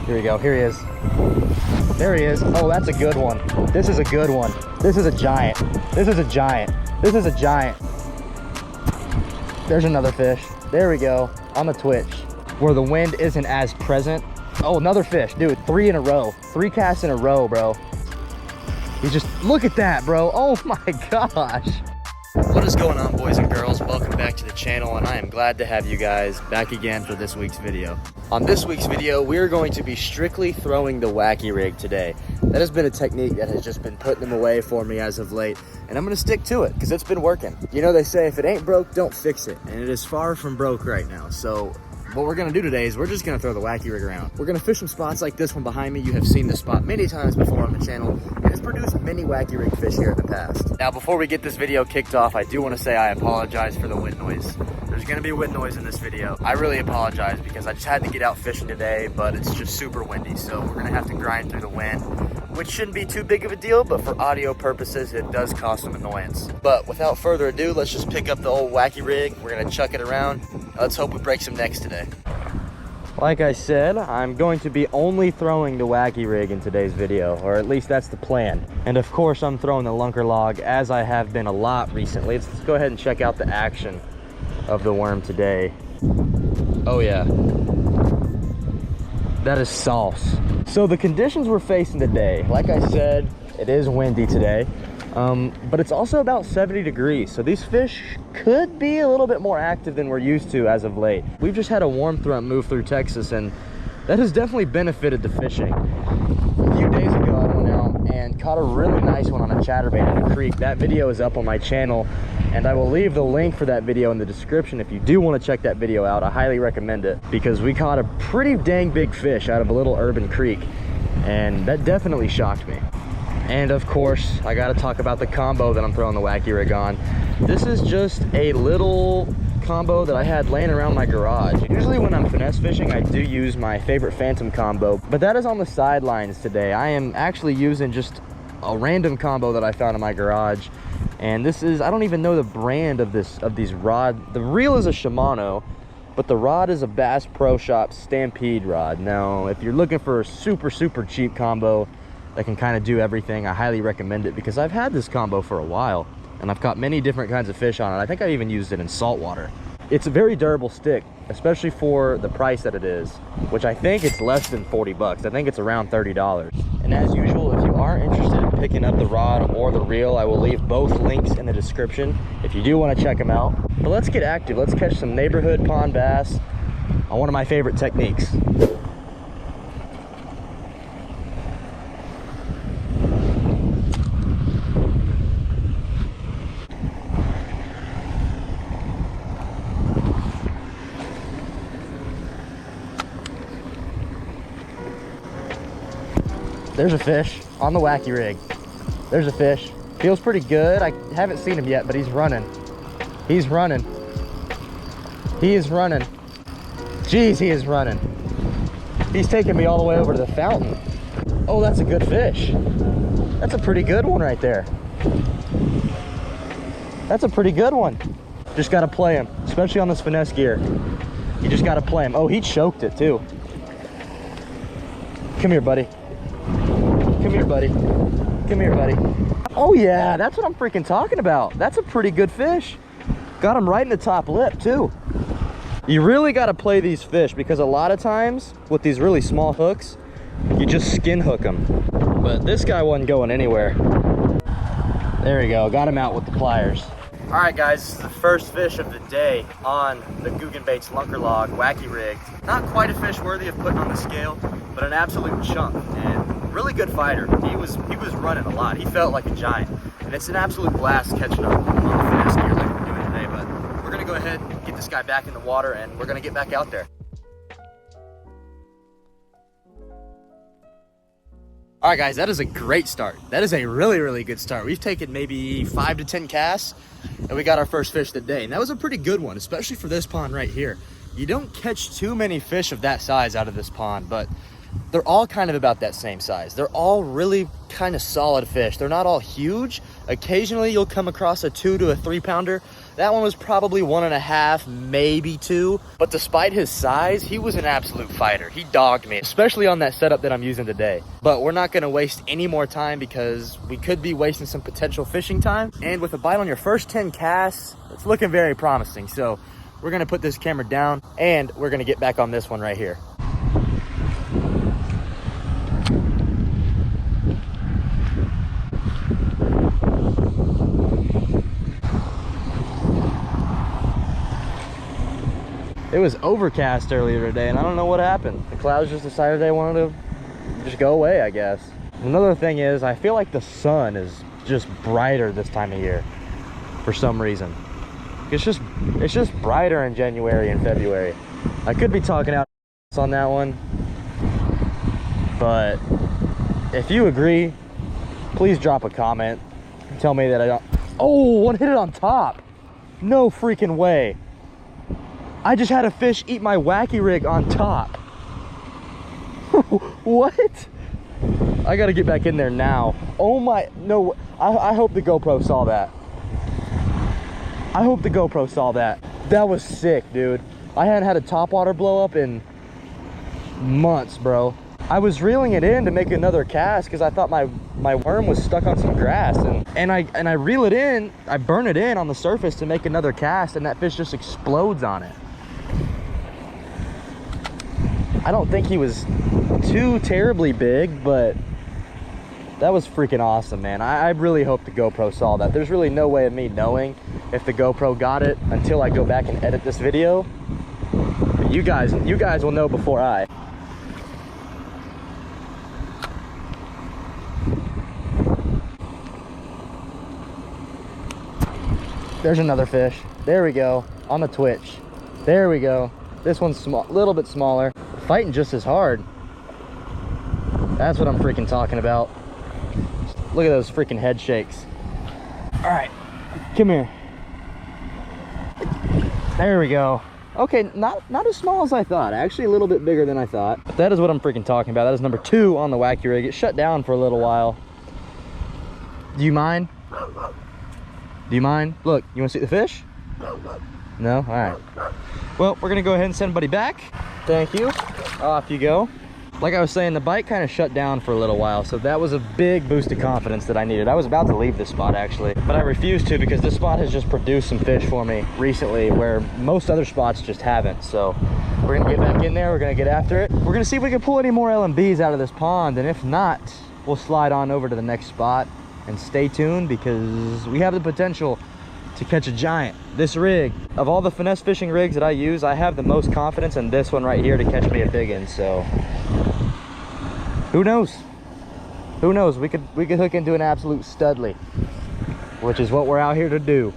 Here we go. Here he is. There he is. Oh, that's a good one. This is a good one. This is a giant. This is a giant. This is a giant. There's another fish. There we go. On the twitch, where the wind isn't as present. Oh, another fish. Dude, 3 in a row. 3 casts in a row, bro. He's just, look at that, bro. Oh my gosh. What is going on, boys and girls? Welcome back to the channel, and I am glad to have you guys back again for this week's video. On this week's video, we're going to be strictly throwing the wacky rig today. That has been a technique that has just been putting them away for me as of late, and I'm gonna stick to it because it's been working. You know, they say if it ain't broke, don't fix it, and it is far from broke right now. So what we're gonna do today is we're just gonna throw the wacky rig around. We're gonna fish some spots like this one behind me. You have seen this spot many times before on the channel, and it's produced many wacky rig fish here in the past. Now, before we get this video kicked off, I do want to say I apologize for the wind noise. There's gonna be wind noise in this video. I really apologize because I just had to get out fishing today, but it's just super windy, so we're gonna have to grind through the wind, which shouldn't be too big of a deal, but for audio purposes, it does cause some annoyance. But without further ado, let's just pick up the old wacky rig. We're gonna chuck it around. Let's hope we break some necks today. Like I said, I'm going to be only throwing the wacky rig in today's video, or at least that's the plan. And of course, I'm throwing the lunker log, as I have been a lot recently. Let's go ahead and check out the action of the worm today. Oh yeah, that is sauce. So the conditions we're facing today, like I said, it is windy today, but it's also about 70 degrees. So these fish could be a little bit more active than we're used to as of late. We've just had a warm front move through Texas, and that has definitely benefited the fishing. A few days ago, I went out and caught a really nice one on a chatterbait in a creek. That video is up on my channel, and I will leave the link for that video in the description if you do want to check that video out. I highly recommend it because we caught a pretty dang big fish out of a little urban creek, and that definitely shocked me. And of course, I gotta talk about the combo that I'm throwing the wacky rig on. This is just a little combo that I had laying around my garage. Usually when I'm finesse fishing, I do use my favorite Phantom combo, but that is on the sidelines today. I am actually using just a random combo that I found in my garage. And this is, I don't even know the brand of these rod. The reel is a Shimano, but the rod is a Bass Pro Shops Stampede rod. Now, if you're looking for a super cheap combo that can kind of do everything, I highly recommend it because I've had this combo for a while and I've caught many different kinds of fish on it. I think I even used it in saltwater. It's a very durable stick, especially for the price that it is, which I think it's less than 40 bucks. I think it's around $30. And as usual, if you are interested in picking up the rod or the reel, I will leave both links in the description if you do want to check them out. But let's get active. Let's catch some neighborhood pond bass on one of my favorite techniques. There's a fish on the wacky rig. There's a fish. Feels pretty good. I haven't seen him yet, but he's running. He's running. He is running. Jeez, he is running. He's taking me all the way over to the fountain. Oh, that's a good fish. That's a pretty good one right there. That's a pretty good one. Just gotta play him, especially on this finesse gear. You just gotta play him. Oh, he choked it too. Come here, buddy. Come here, buddy. Come here, buddy. Oh yeah, that's what I'm freaking talking about. That's a pretty good fish. Got him right in the top lip too. You really got to play these fish because a lot of times with these really small hooks, you just skin hook them. But this guy wasn't going anywhere. There we go. Got him out with the pliers. All right, guys, this is the first fish of the day on the Baitz lunker log wacky rig. Not quite a fish worthy of putting on the scale, but an absolute chunk. And really good fighter. He was running a lot. He felt like a giant, and it's an absolute blast catching up on the finesse gear like we're doing today. But we're gonna go ahead and get this guy back in the water, and we're gonna get back out there. All right, guys, that is a great start. That is a really good start. We've taken maybe 5 to 10 casts, and we got our first fish of the day, and that was a pretty good one, especially for this pond right here. You don't catch too many fish of that size out of this pond, but they're all kind of about that same size. They're all really kind of solid fish. They're not all huge. Occasionally you'll come across a 2 to 3 pounder, That one was probably 1.5, maybe 2. But despite his size, he was an absolute fighter. He dogged me, especially on that setup that I'm using today. But we're not gonna waste any more time because we could be wasting some potential fishing time. And with a bite on your first 10 casts, it's looking very promising. So we're gonna put this camera down and we're gonna get back on this one right here. It was overcast earlier today and I don't know what happened. The clouds just decided they wanted to just go away, I guess. Another thing is, I feel like the sun is just brighter this time of year for some reason. It's just brighter in January and February. I could be talking out on that one, but if you agree, please drop a comment. Tell me that I don't. Oh, one hit it on top. No freaking way. I just had a fish eat my wacky rig on top. What? I gotta get back in there now. Oh my, no, I hope the GoPro saw that. I hope the GoPro saw that. That was sick, dude. I hadn't had a topwater blow up in months, bro. I was reeling it in to make another cast because I thought my worm was stuck on some grass, and I reel it in, I burn it in on the surface to make another cast, and that fish just explodes on it. I don't think he was too terribly big, but that was freaking awesome, man. I really hope the GoPro saw that. There's really no way of me knowing if the GoPro got it until I go back and edit this video. But you guys will know before I. There's another fish. There we go. On the twitch. There we go. This one's small, a little bit smaller. Fighting just as hard. That's what I'm freaking talking about. Look at those freaking head shakes. All right, come here. There we go. Okay, not as small as I thought. Actually, a little bit bigger than I thought. But that is what I'm freaking talking about. That is number 2 on the wacky rig. It shut down for a little while. Do you mind? Do you mind? Look, you want to see the fish? No? All right. Well, we're gonna go ahead and send buddy back. Thank you. Off you go. Like I was saying, the bite kind of shut down for a little while, so that was a big boost of confidence that I needed. I was about to leave this spot actually, but I refused to because this spot has just produced some fish for me recently where most other spots just haven't. So we're gonna get back in there, we're gonna get after it. We're gonna see if we can pull any more LMBs out of this pond, and if not, we'll slide on over to the next spot and stay tuned because we have the potential to catch a giant. This rig, of all the finesse fishing rigs that I use, I have the most confidence in this one right here to catch me a big one. So who knows? Who knows? We could hook into an absolute studly, which is what we're out here to do.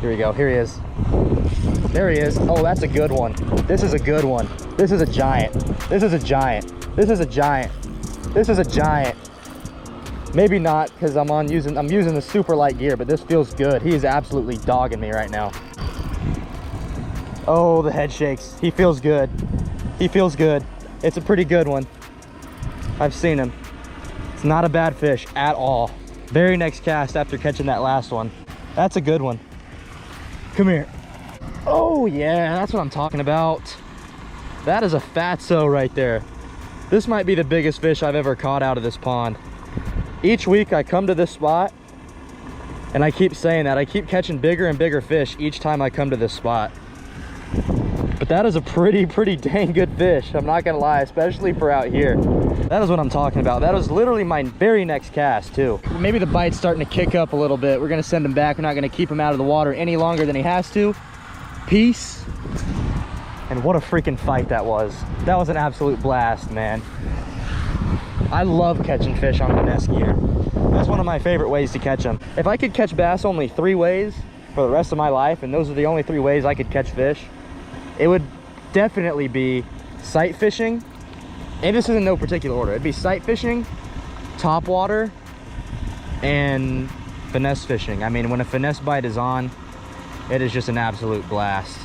Here we go. Here he is. There he is. Oh, that's a good one. This is a good one. This is a giant. This is a giant. This is a giant. This is a giant. Maybe not because I'm using the super light gear, but this feels good. He is absolutely dogging me right now. Oh, the head shakes. He feels good. He feels good. It's a pretty good one. I've seen him. It's not a bad fish at all. Very next cast after catching that last one. That's a good one. Come here. Oh yeah, that's what I'm talking about. That is a fatso right there. This might be the biggest fish I've ever caught out of this pond. Each week I come to this spot and I keep saying that. I keep catching bigger and bigger fish each time I come to this spot. But that is a pretty dang good fish. I'm not gonna lie, especially for out here. That is what I'm talking about. That was literally my very next cast too. Maybe the bite's starting to kick up a little bit. We're gonna send him back. We're not gonna keep him out of the water any longer than he has to. Peace. And what a freaking fight that was. That was an absolute blast, man. I love catching fish on finesse gear. That's one of my favorite ways to catch them. If I could catch bass only 3 ways for the rest of my life, and those are the only 3 ways I could catch fish, it would definitely be sight fishing. And this is in no particular order. It'd be sight fishing, top water, and finesse fishing. I mean, when a finesse bite is on, it is just an absolute blast.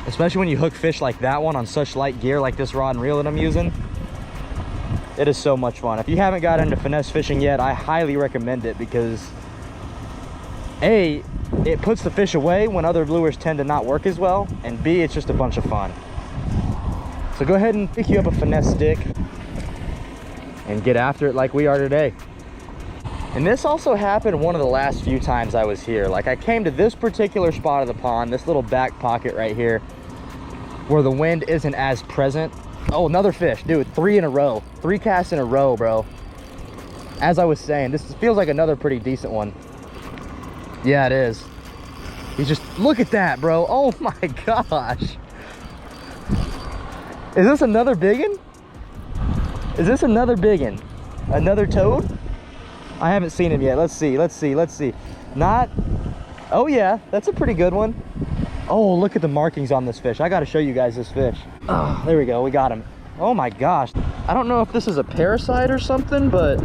Especially when you hook fish like that one on such light gear like this rod and reel that I'm using. It is so much fun. If you haven't got into finesse fishing yet, I highly recommend it because A, it puts the fish away when other lures tend to not work as well, and B, it's just a bunch of fun. So go ahead and pick you up a finesse stick and get after it like we are today. And this also happened one of the last few times I was here. Like, I came to this particular spot of the pond, this little back pocket right here, where the wind isn't as present. Oh, another fish, dude, 3 in a row. 3 casts in a row, bro. As I was saying, this feels like another pretty decent one. Yeah, it is. He's just, look at that, bro. Oh my gosh. Is this another biggin? Is this another biggin? Another toad? I haven't seen him yet. Let's see, let's see, let's see. Not, oh yeah, that's a pretty good one. Oh, look at the markings on this fish. I gotta show you guys this fish. Oh, there we go, we got him. Oh my gosh. I don't know if this is a parasite or something, but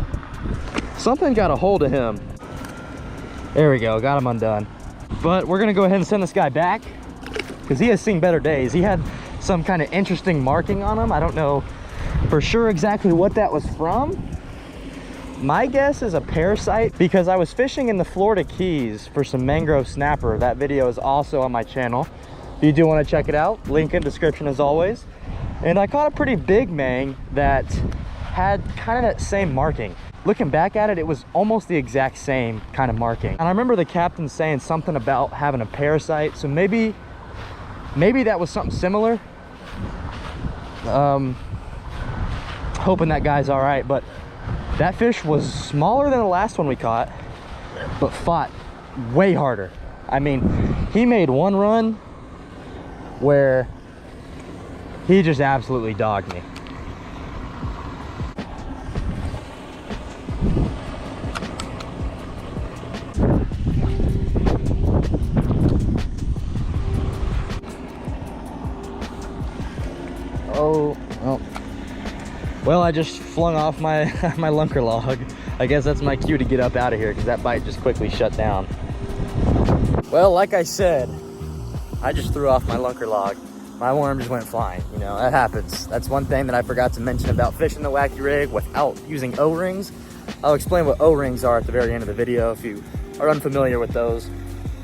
something got a hold of him. There we go, got him undone. But we're gonna go ahead and send this guy back because he has seen better days. He had some kind of interesting marking on him. I don't know for sure exactly what that was from. My guess is a parasite, because I was fishing in the Florida Keys for some mangrove snapper. That video is also on my channel if you do want to check it out. Link in description as always. And I caught a pretty big mang that had kind of that same marking. Looking back at it, it was almost the exact same kind of marking. And I remember the captain saying something about having a parasite, so maybe that was something similar. Hoping that guy's all right, but that fish was smaller than the last one we caught, but fought way harder. I mean, he made one run where he just absolutely dogged me. Oh. Well, I just flung off my my lunker log. I guess that's my cue to get up out of here because that bite just quickly shut down. Well, like I said, I just threw off my lunker log. My worm just went flying. You know, that happens. That's one thing that I forgot to mention about fishing the wacky rig without using O-rings. I'll explain what O-rings are at the very end of the video if you are unfamiliar with those.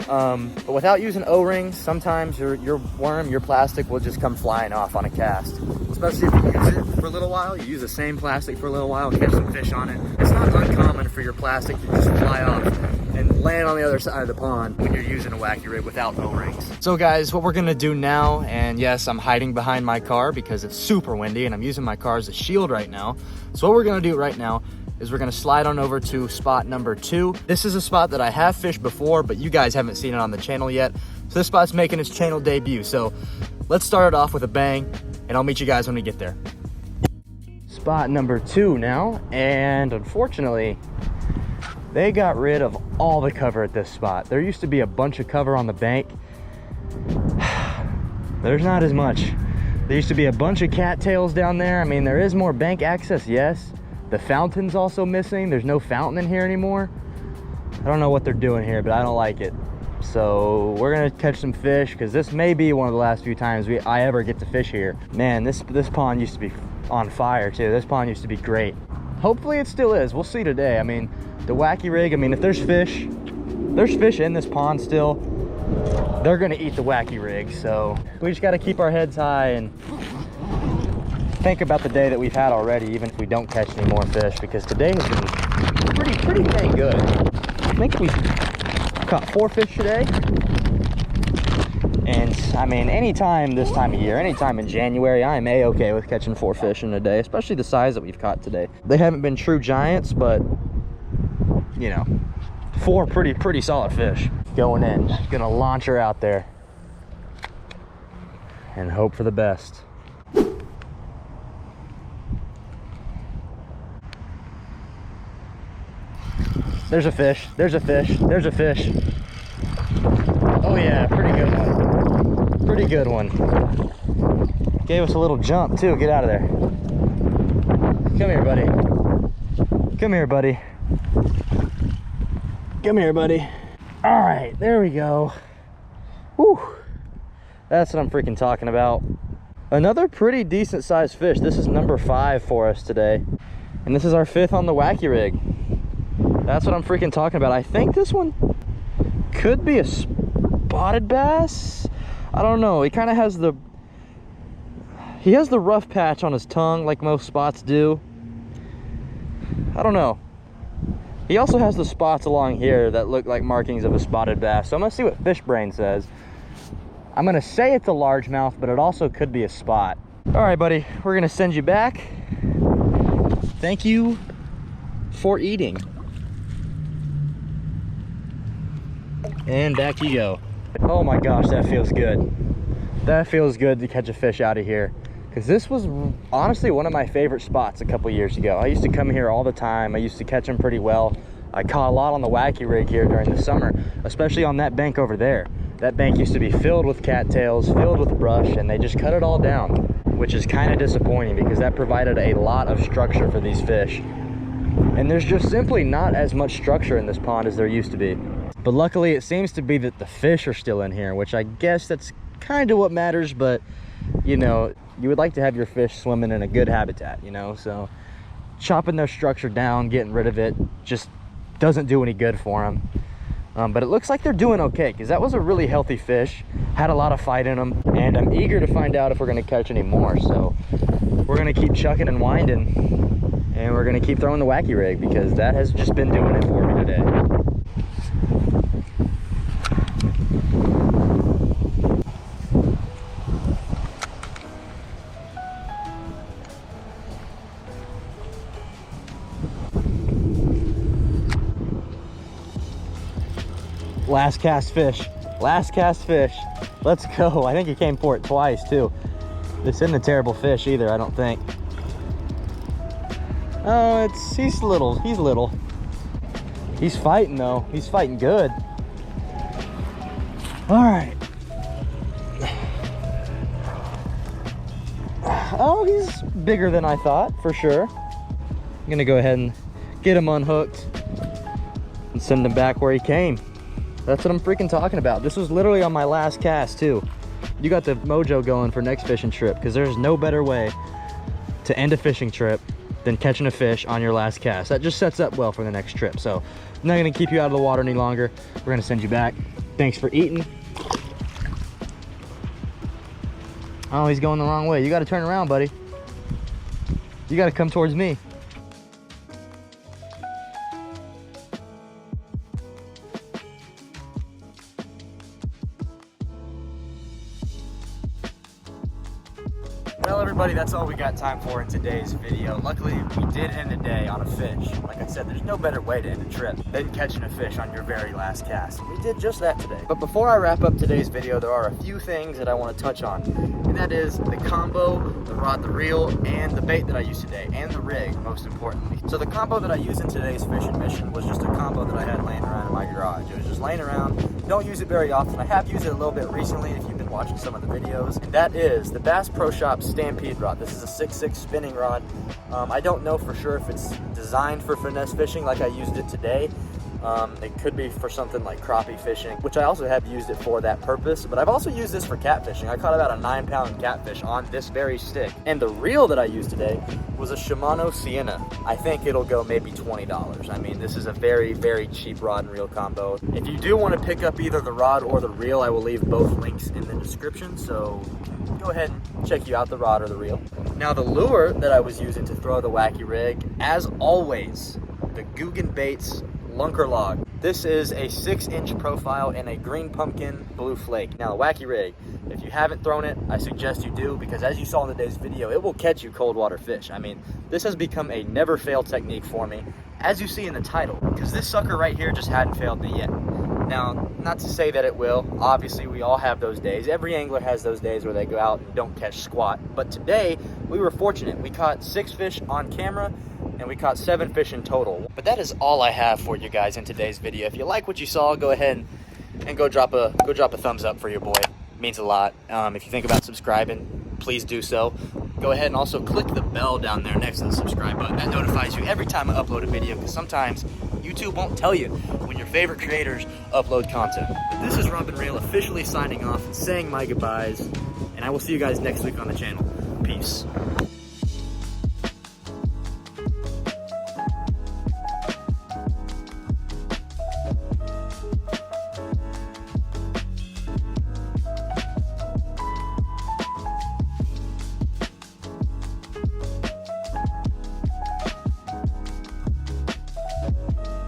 But without using O-rings, sometimes your worm, your plastic will just come flying off on a cast. Especially if you use it for a little while, you use the same plastic for a little while, catch some fish on it. It's not uncommon for your plastic to just fly off and land on the other side of the pond when you're using a wacky rig without O-rings. So guys, what we're gonna do now, and yes, I'm hiding behind my car because it's super windy and I'm using my car as a shield right now. So what we're gonna do right now is we're gonna slide on over to spot number 2. This is a spot that I have fished before, but you guys haven't seen it on the channel yet. So this spot's making its channel debut. So let's start it off with a bang, and I'll meet you guys when we get there. Spot number 2 now, and unfortunately, they got rid of all the cover at this spot. There used to be a bunch of cover on the bank. There's not as much. There used to be a bunch of cattails down there. I mean, there is more bank access, yes. The fountain's also missing. There's no fountain in here anymore. I don't know what they're doing here, but I don't like it. So we're gonna catch some fish because this may be one of the last few times I ever get to fish here. Man, this pond used to be on fire too. This pond used to be great. Hopefully it still is. We'll see today. I mean, the wacky rig, I mean, if there's fish in this pond still, they're gonna eat the wacky rig. So we just gotta keep our heads high and think about the day that we've had already, even if we don't catch any more fish, because today has been pretty dang good. I think we've caught 4 fish today. And I mean, anytime this time of year, anytime in January, I am a-okay with catching 4 fish in a day, especially the size that we've caught today. They haven't been true giants, but you know, 4 pretty solid fish. Going in, just gonna launch her out there and hope for the best. There's a fish, there's a fish, there's a fish. Oh yeah, pretty good one. Pretty good one. Gave us a little jump too, get out of there. Come here, buddy. Come here, buddy. Come here, buddy. All right, there we go. Whew. That's what I'm freaking talking about. Another pretty decent sized fish. This is number 5 for us today. And this is our 5th on the wacky rig. That's what I'm freaking talking about. I think this one could be a spotted bass. I don't know. He kind of has the rough patch on his tongue like most spots do. I don't know. He also has the spots along here that look like markings of a spotted bass. So I'm gonna see what Fish Brain says. I'm gonna say it's a largemouth, but it also could be a spot. All right, buddy, we're gonna send you back. Thank you for eating. And back you go. Oh my gosh, that feels good. That feels good to catch a fish out of here. Because this was honestly one of my favorite spots a couple years ago. I used to come here all the time. I used to catch them pretty well. I caught a lot on the wacky rig here during the summer, especially on that bank over there. That bank used to be filled with cattails, filled with brush, and they just cut it all down, which is kind of disappointing because that provided a lot of structure for these fish. And there's just simply not as much structure in this pond as there used to be. But luckily it seems to be that the fish are still in here, which I guess that's kind of what matters, but you know, you would like to have your fish swimming in a good habitat, you know, so chopping their structure down, getting rid of it, just doesn't do any good for them. But it looks like they're doing okay, because that was a really healthy fish, had a lot of fight in them, and I'm eager to find out if we're going to catch any more. So we're going to keep chucking and winding, and we're going to keep throwing the wacky rig, because that has just been doing it for me today. Last cast fish. Last cast fish. Let's go. I think he came for it twice too. This isn't a terrible fish either, I don't think. Oh, he's little. He's little. He's fighting though. He's fighting good. All right. Oh, he's bigger than I thought, for sure. I'm gonna go ahead and get him unhooked and send him back where he came. That's what I'm freaking talking about. This was literally on my last cast too. You got the mojo going for next fishing trip, because there's no better way to end a fishing trip than catching a fish on your last cast. That just sets up well for the next trip. So I'm not gonna keep you out of the water any longer. We're gonna send you back. Thanks for eating. Oh, he's going the wrong way. You gotta turn around, buddy. You gotta come towards me. Well, everybody, that's all we got time for in today's video. Luckily, we did end a day on a fish. Like I said, there's no better way to end a trip than catching a fish on your very last cast. We did just that today. But before I wrap up today's video, there are a few things that I want to touch on. And that is the combo, the rod, the reel, and the bait that I used today, and the rig, most importantly. So the combo that I used in today's fishing mission was just a combo that I had laying around in my garage. It was just laying around. Don't use it very often. I have used it a little bit recently if you've been watching some of the videos. And that is the Bass Pro Shops Stampede rod. This is a 6'6" spinning rod. I don't know for sure if it's designed for finesse fishing like I used it today. It could be for something like crappie fishing, which I also have used it for that purpose, but I've also used this for catfishing. I caught about a 9-pound catfish on this very stick. And the reel that I used today was a Shimano Sienna. I think it'll go maybe $20. I mean, this is a very, very cheap rod and reel combo. If you do want to pick up either the rod or the reel, I will leave both links in the description, so go ahead and check you out the rod or the reel. Now the lure that I was using to throw the wacky rig, as always, the Beatz Lunker Log. This is a 6-inch profile and a green pumpkin blue flake. Now the wacky rig, if you haven't thrown it, I suggest you do, because as you saw in today's video, it will catch you cold water fish. I mean, this has become a never fail technique for me, as you see in the title, because this sucker right here just hadn't failed me yet. Now, not to say that it will. Obviously, we all have those days. Every angler has those days where they go out and don't catch squat. But today, we were fortunate. We caught 6 fish on camera, and we caught 7 fish in total. But that is all I have for you guys in today's video. If you like what you saw, go ahead and go drop a thumbs up for your boy. It means a lot. If you think about subscribing, please do so. Go ahead and also click the bell down there next to the subscribe button. That notifies you every time I upload a video, because sometimes YouTube won't tell you when your favorite creators upload content. But this is RobAndReel officially signing off and saying my goodbyes, and I will see you guys next week on the channel. Peace.